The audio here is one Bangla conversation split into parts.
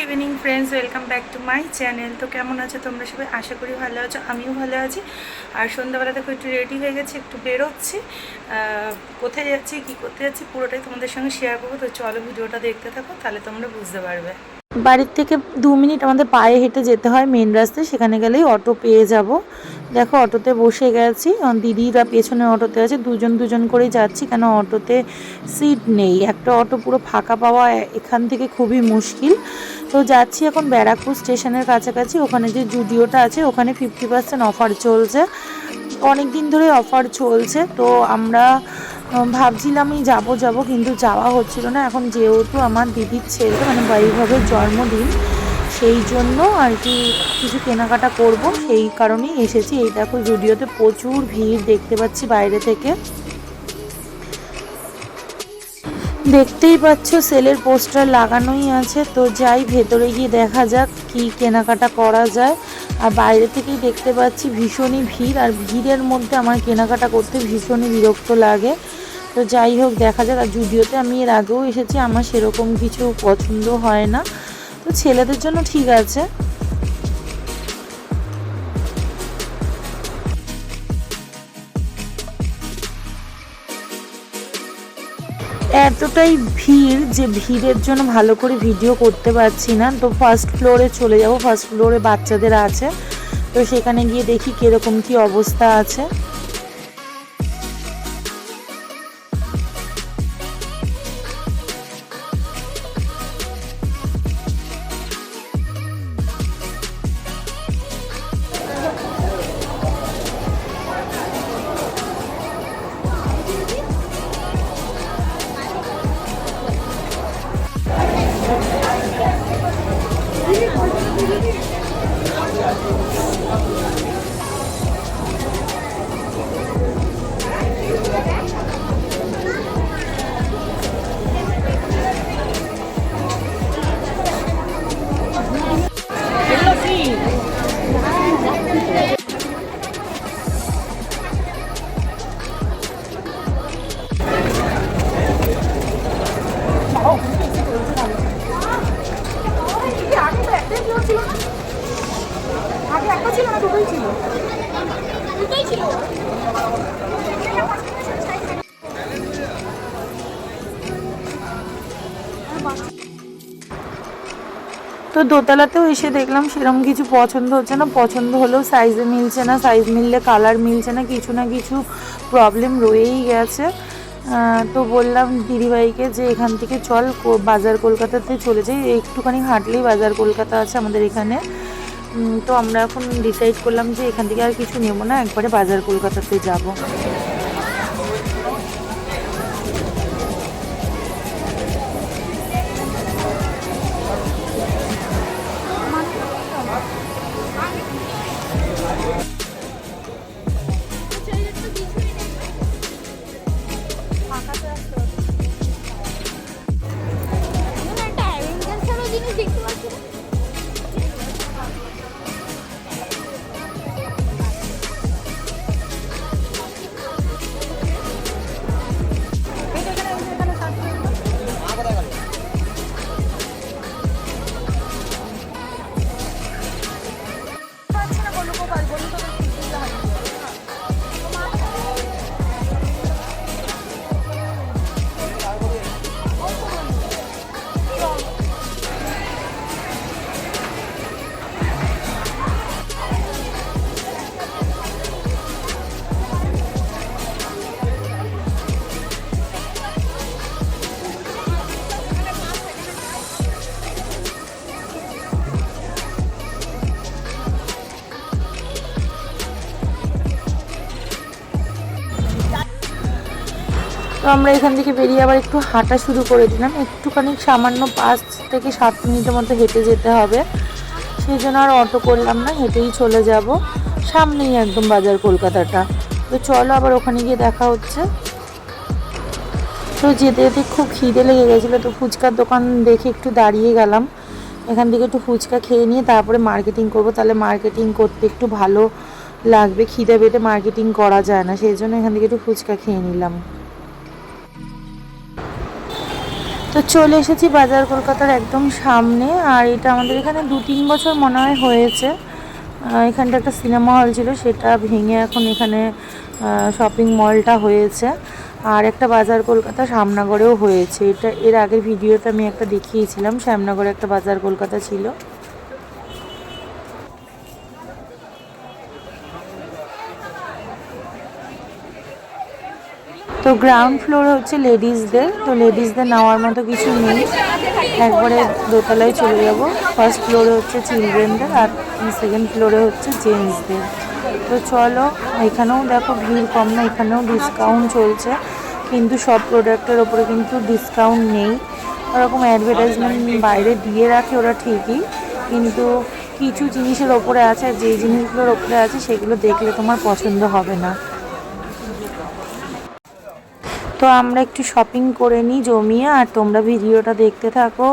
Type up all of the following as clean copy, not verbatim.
Evening friends, welcome back to my channel. তো কেমন আছো তোমরা সবাই? আশা করি ভালো আছো, আমিও ভালো আছি। আর সন্ধ্যাবেলা দেখো একটু রেডি হয়ে গেছি, একটু বেরোচ্ছি। কোথায় যাচ্ছি, কী করতে যাচ্ছি পুরোটাই তোমাদের সঙ্গে শেয়ার করবো। তো চলো ভিডিওটা দেখতে থাকো, তাহলে তোমরা বুঝতে পারবে। বাড়ির থেকে 2 মিনিট আমাদের পায়ে হেঁটে যেতে হয় মেন রাস্তায়, সেখানে গেলেই অটো পেয়ে যাব। দেখো অটোতে বসে গেছি, দিদিরা পেছনে অটোতে আছে, দুজন দুজন করেই যাচ্ছি, কেন অটোতে সিট নেই। একটা অটো পুরো ফাঁকা পাওয়া এখান থেকে খুবই মুশকিল। তো যাচ্ছি এখন ব্যারাকপুর স্টেশনের কাছাকাছি, ওখানে যে জুডিওটা আছে ওখানে 50% অফার চলছে, অনেক দিন ধরে অফার চলছে। তো আমরা ভাবছিলামই যাব কিন্তু যাওয়া হচ্ছিল না। এখন যেহেতু আমার দিদির ছেলে মানে বৈভবের জন্মদিন, সেই জন্য আর কি কিছু কেনাকাটা করব, সেই কারণেই এসেছি। এই দেখো জুডিওতে প্রচুর ভিড় দেখতে পাচ্ছি বাইরে থেকে, দেখতেই পাচ্ছ সেলের পোস্টার লাগানোই আছে। তো যাই ভেতরে গিয়ে দেখা যাক কি কেনাকাটা করা যায়। আর বাইরে থেকেই দেখতে পাচ্ছি ভীষণই ভিড়, আর ভিড়ের মধ্যে আমার কেনাকাটা করতে ভীষণই বিরক্ত লাগে। তো যাই হোক দেখা যাক। আর জুডিওতে আমি এর আগেও এসেছি, আমার সেরকম কিছু পছন্দ হয় না, তো ছেলেদের জন্য ঠিক আছে। এতটাই ভিড় যে ভিড়ের জন্য ভালো করে ভিডিও করতে পারছি না। তো ফার্স্ট ফ্লোরে চলে যাব, ফার্স্ট ফ্লোরে বাচ্চাদের আছে, তো সেখানে গিয়ে দেখি কিরকম কি অবস্থা আছে। তো দোতলাতেও এসে দেখলাম সেরকম কিছু পছন্দ হচ্ছে না, পছন্দ হলেও সাইজে মিলছে না, সাইজ মিললে কালার মিলছে না, কিছু না কিছু প্রবলেম রয়েই গেছে। তো বললাম দিদিভাইকে যে এখান থেকে চল বাজার কলকাতাতে চলে যাই, একটুখানি হাঁটলেই বাজার কলকাতা আছে আমাদের এখানে। তো আমরা এখন ডিসাইড করলাম যে এখান থেকে আর কিছু নেব না, একবারে বাজার কলকাতাতে যাব। তো আমরা এখান থেকে বেরিয়ে আবার একটু হাঁটা শুরু করে দিলাম, একটুখানি সামান্য 5 থেকে 7 মিনিটের মতো হেঁটে যেতে হবে, সেই জন্য আর অটো করলাম না, হেঁটেই চলে যাব। সামনেই একদম বাজার কলকাতাটা। তো চলো আবার ওখানে গিয়ে দেখা হচ্ছে। তো যেতে যেতে খুব খিদে লেগে গেছিলো, তো ফুচকার দোকান দেখে একটু দাঁড়িয়ে গেলাম। এখান থেকে একটু ফুচকা খেয়ে নিয়ে তারপরে মার্কেটিং করব, তাহলে মার্কেটিং করতে একটু ভালো লাগবে। খিদে পেটে মার্কেটিং করা যায় না, সেই জন্য এখান থেকে একটু ফুচকা খেয়ে নিলাম। তো চলে এসেছি বাজার কলকাতার একদম সামনে। আর এটা আমাদের এখানে 2-3 বছর মনে হয় হয়েছে। এখানটা একটা সিনেমা হল ছিল, সেটা ভেঙে এখন এখানে শপিং মলটা হয়েছে। আর একটা বাজার কলকাতা শ্যামনগরেও হয়েছে। এটা এর আগের ভিডিওতে আমি একটা দেখিয়েছিলাম, শ্যামনগরে একটা বাজার কলকাতা ছিল। তো গ্রাউন্ড ফ্লোর হচ্ছে লেডিসদের। তো লেডিসদের নেওয়ার মতো কিছু নেই, একবারে দোতলায় চলে যাব। ফার্স্ট ফ্লোরে হচ্ছে চিলড্রেনদের, আর সেকেন্ড ফ্লোরে হচ্ছে জেন্টসদের। তো চলো, এখানেও দেখো ভিড় কম না, এখানেও ডিসকাউন্ট চলছে, কিন্তু সব প্রোডাক্টের ওপরে কিন্তু ডিসকাউন্ট নেই। ওরকম অ্যাডভার্টাইজমেন্ট বাইরে দিয়ে রাখে ওরা ঠিকই, কিন্তু কিছু জিনিসের ওপরে আছে, আর যেই জিনিসগুলোর ওপরে আছে সেগুলো দেখলে তোমার পছন্দ হবে না। তো আমরা একটু শপিং করে নিই জমিয়ে, আর তোমরা ভিডিওটা দেখতে থাকো।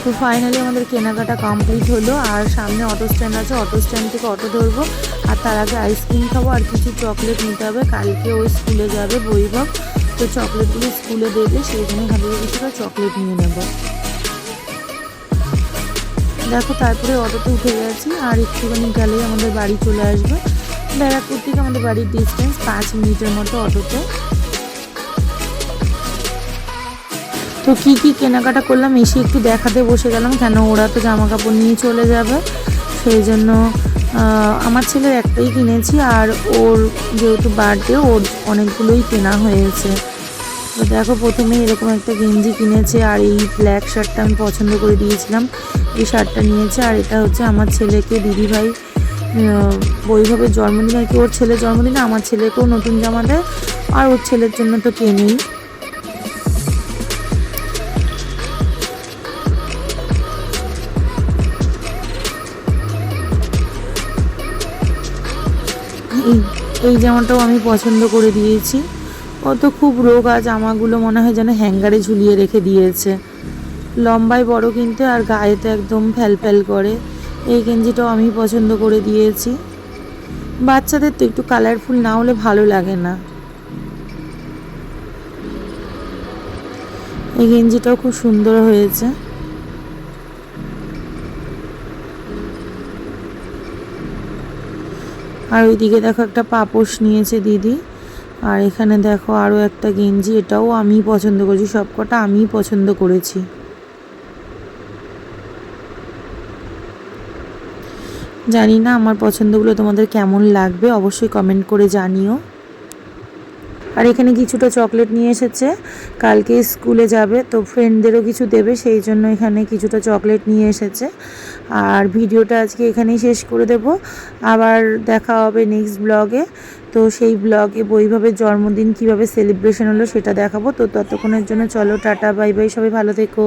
তো ফাইনালি আমাদের কেনাকাটা কমপ্লিট হলো। আর সামনে অটো স্ট্যান্ড আছে, অটো স্ট্যান্ড থেকে অটো ধরবো, আর তার আগে আইসক্রিম খাবো আর কিছু চকলেট নিতে হবে। কালকে ওই স্কুলে যাবে বৈভব, তো চকলেটগুলো স্কুলে দেবে, সেই জন্য ভালো কিছুটা চকলেট নিয়ে নেব। দেখো তারপরে অটোতে উঠে গেছি, আর একটুখানি গেলেই আমাদের বাড়ি চলে আসবে। ব্যারাকপুর থেকে আমাদের বাড়ির ডিস্টেন্স 5 মিনিটের মতো অটোতে। তো কি কি কেনাকাটা করলাম এসে একটু দেখাতে বসে গেলাম, কেন ওরা তো জামা কাপড় নিয়ে চলে যাবে, সেই জন্য আমার ছেলের একটাই কিনেছি, আর ওর যেহেতু বার্থডে ওর অনেকগুলোই কেনা হয়েছে। তো দেখো প্রথমেই এরকম একটা গেঞ্জি কিনেছে, আর এই ব্ল্যাক শার্টটা আমি পছন্দ করে দিয়েছিলাম, এই শার্টটা নিয়েছে। আর এটা হচ্ছে আমার ছেলেকে দিদিভাই বৈভবের জন্মদিন আর কি, ওর ছেলের জন্মদিনে আমার ছেলেকেও নতুন জামা দেয়, আর ওর ছেলের জন্য তো কেনেই। এই এই জামাটাও আমি পছন্দ করে দিয়েছি। ও তো খুব রোগা, জামাগুলো মনে হয় যেন হ্যাঙ্গারে ঝুলিয়ে রেখে দিয়েছে। লম্বায় বড় কিন্তু, আর গায়েতে একদম ফ্যাল ফ্যাল করে। এই গেঞ্জিটাও আমি পছন্দ করে দিয়েছি। বাচ্চাদের তো একটু কালারফুল না হলে ভালো লাগে না। এই গেঞ্জিটাও খুব সুন্দর হয়েছে। আর ওইদিকে দেখো একটা পাপোশ নিয়েছে দিদি। আর এখানে দেখো আরও একটা গেঞ্জি, এটাও আমি পছন্দ করেছি, সবকটা আমিই পছন্দ করেছি। জানি না আমার পছন্দগুলো তোমাদের কেমন লাগবে, অবশ্যই কমেন্ট করে জানিও। আর এখানে কিছুটা চকলেট নিয়ে এসেছে, কালকে স্কুলে যাবে তো ফ্রেন্ডদেরও কিছু দেবে, সেই জন্য এখানে কিছুটা চকলেট নিয়ে এসেছে। আর ভিডিওটা আজকে এখানেই শেষ করে দেব, আবার দেখা হবে নেক্সট ব্লগে। তো সেই ব্লগে বৈভবের জন্মদিন কিভাবে সেলিব্রেশন হলো সেটা দেখাবো। তো ততক্ষণের জন্য চলো টাটা বাই বাই, সবাই ভালো থেকো।